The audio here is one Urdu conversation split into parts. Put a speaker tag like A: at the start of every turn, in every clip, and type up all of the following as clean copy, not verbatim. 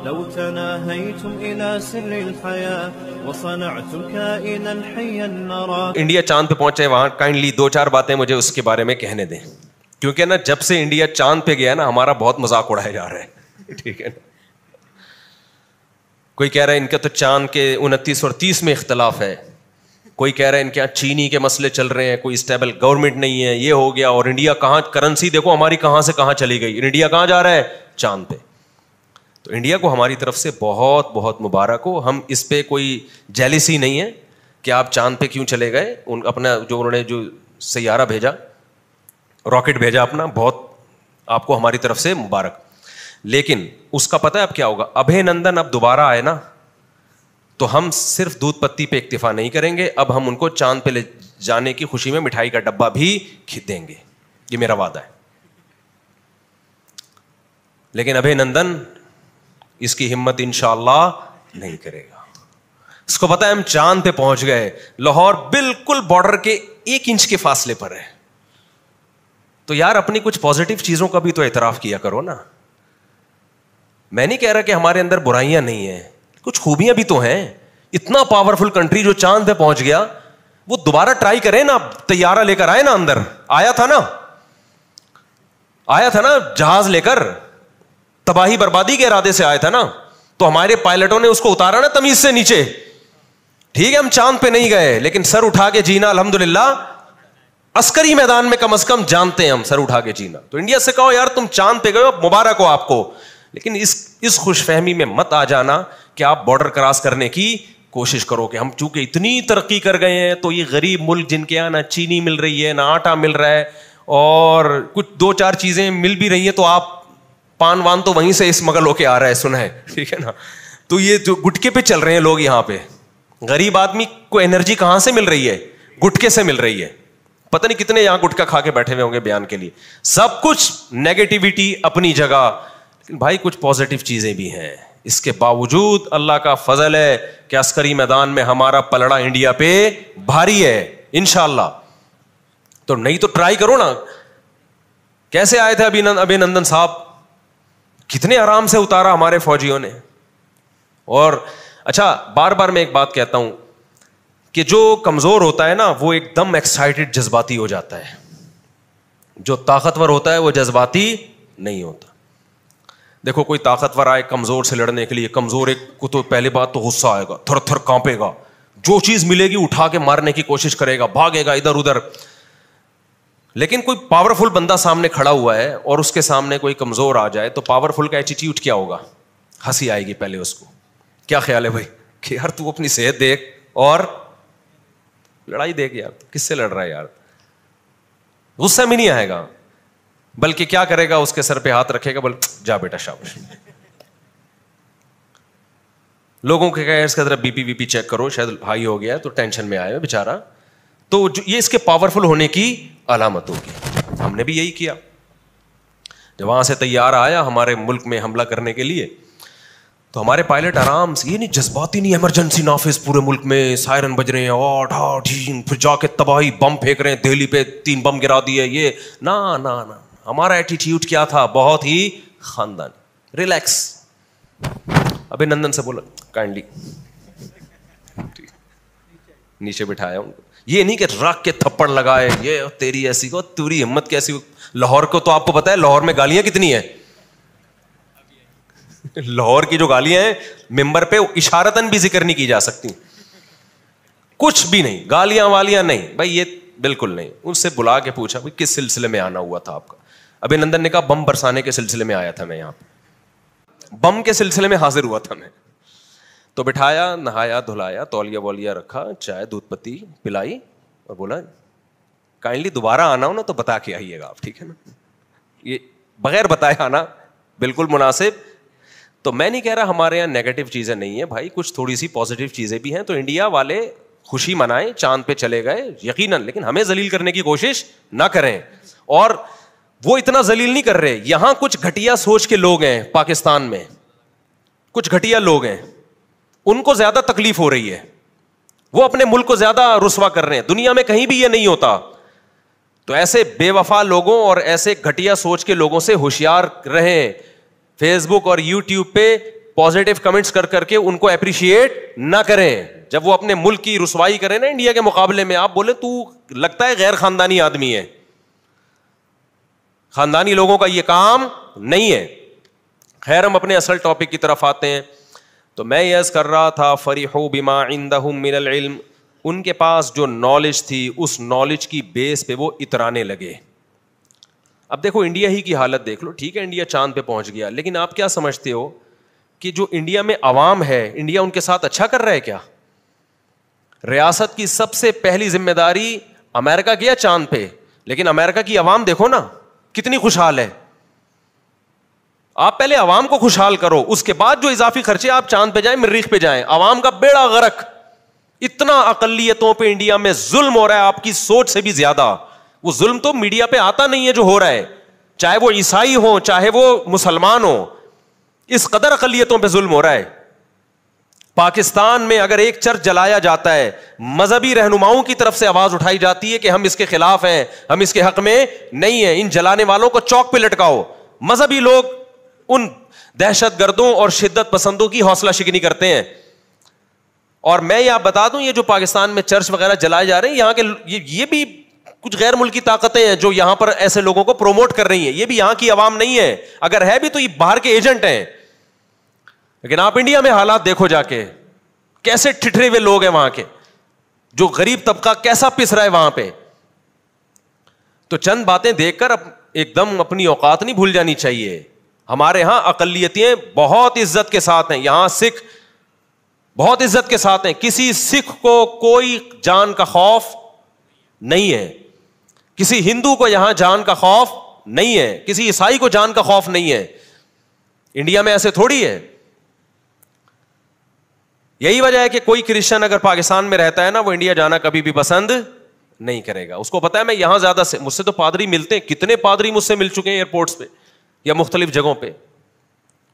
A: لو تناهيتم إلى سر الحياة وصنعتم كائنا حيا نرى.
B: انڈیا چاند پہ پہنچے, وہاں کائنڈلی 2-4 باتیں مجھے اس کے بارے میں کہنے دیں, کیونکہ نا جب سے انڈیا چاند پہ گیا نا ہمارا بہت مذاق اڑایا جا رہا ہے, ٹھیک ہے نا. کوئی کہہ رہا ہے ان کا تو چاند کے 29 اور 30 میں اختلاف ہے, کوئی کہہ رہا ہے ان کے یہاں چینی کے مسئلے چل رہے ہیں, کوئی اسٹیبل گورنمنٹ نہیں ہے, یہ ہو گیا. اور انڈیا کہاں, کرنسی دیکھو ہماری کہاں سے کہاں چلی گئی, انڈیا کہاں جا رہا ہے, چاند پہ. تو انڈیا کو ہماری طرف سے بہت بہت مبارک ہو. ہم اس پہ کوئی جیلسی نہیں ہے کہ آپ چاند پہ کیوں چلے گئے, اپنا جو انہوں نے جو سیارہ بھیجا, راکٹ بھیجا اپنا, بہت آپ کو ہماری طرف سے مبارک. لیکن اس کا پتہ ہے اب کیا ہوگا, ابھے نندن اب دوبارہ آئے نا تو ہم صرف دودھ پتی پہ اکتفا نہیں کریں گے, اب ہم ان کو چاند پہ لے جانے کی خوشی میں مٹھائی کا ڈبہ بھی دیں گے, یہ میرا وعدہ ہے. لیکن ابھے نندن اس کی ہمت انشاءاللہ نہیں کرے گا. اس کو پتا ہے ہم چاند پہ پہنچ گئے, لاہور بالکل بارڈر کے 1 انچ کے فاصلے پر ہے. تو یار اپنی کچھ پازیٹیو چیزوں کا بھی تو اعتراف کیا کرو نا. میں نہیں کہہ رہا کہ ہمارے اندر برائیاں نہیں ہیں, کچھ خوبیاں بھی تو ہیں. اتنا پاورفل کنٹری جو چاند پہ پہنچ گیا, وہ دوبارہ ٹرائی کرے نا, طیارہ لے کر آئے نا, اندر آیا تھا نا جہاز لے کر, تباہی بربادی کے ارادے سے آیا تھا نا, تو ہمارے پائلٹوں نے اس کو اتارا نا تمیز سے نیچے. ٹھیک ہے ہم چاند پہ نہیں گئے, لیکن سر اٹھا کے جینا الحمدللہ عسکری میدان میں کم از کم جانتے ہیں ہم سر اٹھا کے جینا. تو انڈیا سے کہو یار تم چاند پہ گئے ہو, مبارک ہو آپ کو, لیکن اس خوش فہمی میں مت آ جانا کہ آپ بارڈر کراس کرنے کی کوشش کرو کہ ہم چونکہ اتنی ترقی کر گئے ہیں تو یہ غریب ملک جن کے یہاں نہ چینی مل رہی ہے, نہ آٹا مل رہا ہے, اور کچھ 2-4 چیزیں مل بھی رہی ہیں تو آپ پان وان تو وہیں سے اسمگل ہو کے آ رہا ہے, سنا ہے, ٹھیک ہے نا. تو یہ جو گٹکے پہ چل رہے ہیں لوگ یہاں پہ, غریب آدمی کو انرجی کہاں سے مل رہی ہے, گٹکے سے مل رہی ہے. پتہ نہیں کتنے یہاں گٹکا کھا کے بیٹھے ہوئے ہوں گے بیان کے لیے. سب کچھ نیگیٹیوٹی اپنی جگہ, لیکن بھائی کچھ پازیٹیو چیزیں بھی ہیں. اس کے باوجود اللہ کا فضل ہے کہ عسکری میدان میں ہمارا پلڑا انڈیا پہ بھاری ہے انشاءاللہ. تو نہیں تو ٹرائی کرو نا. کیسے آئے تھے ابھی نندن صاحب, کتنے آرام سے اتارا ہمارے فوجیوں نے. اور اچھا بار بار میں ایک بات کہتا ہوں کہ جو کمزور ہوتا ہے نا وہ ایک دم ایکسائٹڈ جذباتی ہو جاتا ہے, جو طاقتور ہوتا ہے وہ جذباتی نہیں ہوتا. دیکھو کوئی طاقتور آئے کمزور سے لڑنے کے لیے, کمزور ایک کو تو پہلی بات تو غصہ آئے گا, تھر تھر کانپے گا, جو چیز ملے گی اٹھا کے مارنے کی کوشش کرے گا, بھاگے گا ادھر ادھر. لیکن کوئی پاورفل بندہ سامنے کھڑا ہوا ہے اور اس کے سامنے کوئی کمزور آ جائے تو پاورفل کا ایٹیٹیوڈ کیا ہوگا, ہنسی آئے گی پہلے اس کو. کیا خیال ہے بھائی کہ یار تو اپنی صحت دیکھ اور لڑائی دیکھ, یار کس سے لڑ رہا ہے یار. غصہ میں نہیں آئے گا, بلکہ کیا کرے گا, اس کے سر پہ ہاتھ رکھے گا, بول جا بیٹا شاباش. لوگوں کے کہا اس کا ذرا بی پی چیک کرو, شاید ہائی ہو گیا تو ٹینشن میں آئے بیچارہ. تو یہ اس کے پاورفل ہونے کی علامت ہوگی. ہم نے بھی یہی کیا. جب وہاں سے تیار آیا ہمارے ملک میں حملہ کرنے کے لیے تو ہمارے پائلٹ آرام سے, یہ نہیں جذباتی نہیں, ایمرجنسی نافذ پورے ملک میں سائرن بج رہے ہیں, پھر جا کے تباہی بم پھینک رہے ہیں, دہلی پہ 3 بم گرا دیے, یہ نہ. ہمارا ایٹیٹیوڈ کیا تھا, بہت ہی خاندانی, ریلیکس. ابھی نندن سے بولا کائنڈلی نیچے بٹھایا ان کو. یہ نہیں کہ رکھ کے تھپڑ لگائے, یہ تیری ایسی کو, تیری ہمت کیسی. لاہور کو تو آپ کو پتا ہے لاہور میں گالیاں کتنی ہیں. لاہور کی جو گالیاں ہیں ممبر پہ اشارتاً بھی ذکر نہیں کی جا سکتی, کچھ بھی نہیں, گالیاں والیاں نہیں بھائی, یہ بالکل نہیں. ان سے بلا کے پوچھا بھائی کس سلسلے میں آنا ہوا تھا آپ کا. ابھی نندن نے کہا بم برسانے کے سلسلے میں آیا تھا میں, یہاں پہ بم کے سلسلے میں حاضر ہوا تھا میں. تو بٹھایا, نہایا دھلایا, تولیہ وولیا رکھا, چائے دودھ پتی پلائی اور بولا کائنڈلی دوبارہ آنا ہو نا تو بتا کے آئیے گا آپ, ٹھیک ہے نا. یہ بغیر بتائے آنا بالکل مناسب. تو میں نہیں کہہ رہا ہمارے یہاں نیگیٹو چیزیں نہیں ہیں بھائی, کچھ تھوڑی سی پازیٹیو چیزیں بھی ہیں. تو انڈیا والے خوشی منائیں, چاند پہ چلے گئے یقیناً, لیکن ہمیں ذلیل کرنے کی کوشش نہ کریں. اور وہ اتنا ذلیل نہیں کر رہے. یہاں کچھ گھٹیا سوچ کے لوگ ہیں پاکستان میں, کچھ گھٹیا لوگ ہیں, ان کو زیادہ تکلیف ہو رہی ہے, وہ اپنے ملک کو زیادہ رسوا کر رہے ہیں. دنیا میں کہیں بھی یہ نہیں ہوتا. تو ایسے بے وفا لوگوں اور ایسے گھٹیا سوچ کے لوگوں سے ہوشیار رہیں. فیس بک اور یوٹیوب پہ پازیٹیو کمنٹس کر کر کے ان کو اپریشیٹ نہ کریں. جب وہ اپنے ملک کی رسوائی کریں نا انڈیا کے مقابلے میں, آپ بولیں تو لگتا ہے غیر خاندانی آدمی ہے. خاندانی لوگوں کا یہ کام نہیں ہے. خیر, ہم اپنے اصل ٹاپک کی طرف آتے ہیں. تو میں یہ عرض کر رہا تھا فرحوا بما عندهم من العلم, ان کے پاس جو نالج تھی اس نالج کی بیس پہ وہ اترانے لگے. اب دیکھو انڈیا ہی کی حالت دیکھ لو. ٹھیک ہے انڈیا چاند پہ پہنچ گیا, لیکن آپ کیا سمجھتے ہو کہ جو انڈیا میں عوام ہے, انڈیا ان کے ساتھ اچھا کر رہا ہے کیا؟ ریاست کی سب سے پہلی ذمہ داری, امریکہ گیا چاند پہ, لیکن امریکہ کی عوام دیکھو نا کتنی خوشحال ہے. آپ پہلے عوام کو خوشحال کرو, اس کے بعد جو اضافی خرچے آپ چاند پہ جائیں, مریخ پہ جائیں. عوام کا بیڑا غرق. اتنا اقلیتوں پہ انڈیا میں ظلم ہو رہا ہے آپ کی سوچ سے بھی زیادہ. وہ ظلم تو میڈیا پہ آتا نہیں ہے جو ہو رہا ہے, چاہے وہ عیسائی ہو چاہے وہ مسلمان ہو. اس قدر اقلیتوں پہ ظلم ہو رہا ہے. پاکستان میں اگر ایک چرچ جلایا جاتا ہے, مذہبی رہنماؤں کی طرف سے آواز اٹھائی جاتی ہے کہ ہم اس کے خلاف ہیں, ہم اس کے حق میں نہیں ہیں, ان جلانے والوں کو چوک پہ لٹکاؤ. مذہبی لوگ ان دہشت گردوں اور شدت پسندوں کی حوصلہ شکنی کرتے ہیں. اور میں یہ آپ بتا دوں, یہ جو پاکستان میں چرچ وغیرہ جلائے جا رہے ہیں, یہاں کے یہ بھی کچھ غیر ملکی طاقتیں ہیں جو یہاں پر ایسے لوگوں کو پروموٹ کر رہی ہیں. یہ بھی یہاں کی عوام نہیں ہے, اگر ہے بھی تو یہ باہر کے ایجنٹ ہیں. لیکن آپ انڈیا میں حالات دیکھو جا کے, کیسے ٹھٹرے ہوئے لوگ ہیں وہاں کے, جو غریب طبقہ کیسا پس رہا ہے وہاں پہ. تو چند باتیں دیکھ کر اب ایک دم اپنی اوقات نہیں بھول جانی چاہیے. ہمارے ہاں اقلیتیں بہت عزت کے ساتھ ہیں. یہاں سکھ بہت عزت کے ساتھ ہیں. کسی سکھ کو کوئی جان کا خوف نہیں ہے, کسی ہندو کو یہاں جان کا خوف نہیں ہے, کسی عیسائی کو جان کا خوف نہیں ہے. انڈیا میں ایسے تھوڑی ہے. یہی وجہ ہے کہ کوئی کرسچن اگر پاکستان میں رہتا ہے نا, وہ انڈیا جانا کبھی بھی پسند نہیں کرے گا. اس کو پتا ہے میں یہاں زیادہ سے, مجھ سے تو پادری ملتے ہیں, کتنے پادری مجھ سے مل چکے ہیں ایئرپورٹس پہ یا مختلف جگہوں پہ,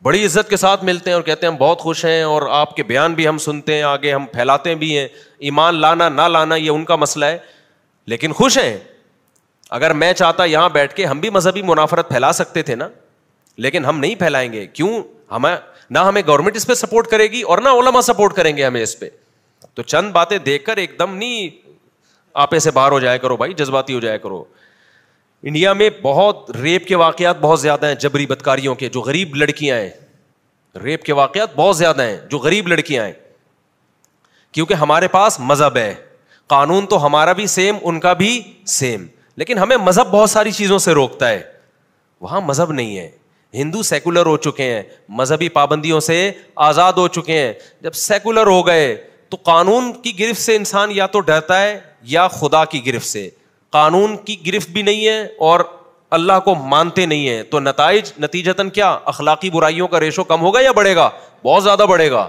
B: بڑی عزت کے ساتھ ملتے ہیں اور کہتے ہیں ہم بہت خوش ہیں اور آپ کے بیان بھی ہم سنتے ہیں, آگے ہم پھیلاتے بھی ہیں. ایمان لانا نہ لانا یہ ان کا مسئلہ ہے, لیکن خوش ہیں. اگر میں چاہتا یہاں بیٹھ کے ہم بھی مذہبی منافرت پھیلا سکتے تھے نا, لیکن ہم نہیں پھیلائیں گے. کیوں؟ نہ ہمیں گورنمنٹ اس پہ سپورٹ کرے گی اور نہ علماء سپورٹ کریں گے ہمیں اس پہ. تو چند باتیں دیکھ کر ایک دم نہیں آپے سے باہر ہو جایا کرو بھائی, جذباتی ہو جایا کرو. انڈیا میں بہت ریپ کے واقعات بہت زیادہ ہیں, جبری بدکاریوں کے, جو غریب لڑکیاں ہیں. ریپ کے واقعات بہت زیادہ ہیں جو غریب لڑکیاں ہیں, کیونکہ ہمارے پاس مذہب ہے. قانون تو ہمارا بھی سیم, ان کا بھی سیم, لیکن ہمیں مذہب بہت ساری چیزوں سے روکتا ہے. وہاں مذہب نہیں ہے. ہندو سیکولر ہو چکے ہیں, مذہبی پابندیوں سے آزاد ہو چکے ہیں. جب سیکولر ہو گئے تو قانون کی گرفت سے انسان یا تو ڈرتا ہے یا خدا کی گرفت سے. قانون کی گرفت بھی نہیں ہے اور اللہ کو مانتے نہیں ہیں, تو نتیجتاً کیا, اخلاقی برائیوں کا ریشو کم ہوگا یا بڑھے گا؟ بہت زیادہ بڑھے گا.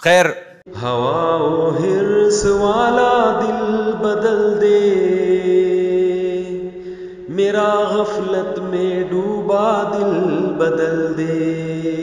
B: خیر,
A: ہوا و حرص والا دل بدل دے, میرا غفلت میں ڈوبا دل بدل دے.